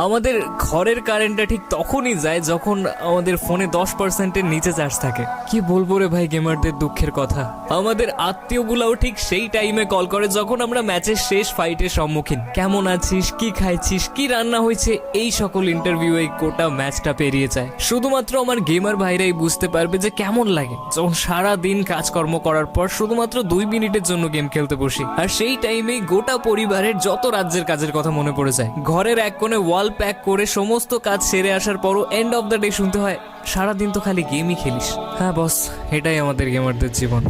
আমাদের ঘরের কারেন্টটা ঠিক তখনই যায় যখন আমাদের ফোনে 10%-এর নিচে চার্জ থাকে। কি বলবো রে ভাই গেমারদের দুঃখের কথা। আমাদের আত্মীয়গুলাও ঠিক সেই টাইমে কল করে যখন আমরা ম্যাচের শেষ ফাইটের সম্মুখীন। কেমন আছিস, কি খাইছিস, কি রান্না হয়েছে, এই সকল ইন্টারভিউ এই গোটা ম্যাচটা পেরিয়ে যায়। শুধুমাত্র আমার গেমার ভাইরাই বুঝতে পারবে যে কেমন লাগে যখন সারা দিন কাজকর্ম করার পর শুধুমাত্র 2 মিনিটের জন্য গেম খেলতে বসি। আর সেই টাইমেই গোটা পরিবারের যত রাজ্যের কাজের কথা মনে পড়ে যায়। ঘরের এক কোণে ওয়াল প্যাক করে সমস্ত কাজ সেরে আসার পরও এন্ড অফ দ্য ডে শুনতে হয়, সারাদিন তো খালি গেমই খেলিস। হ্যাঁ বস, এটাই আমাদের গেমারদের জীবন।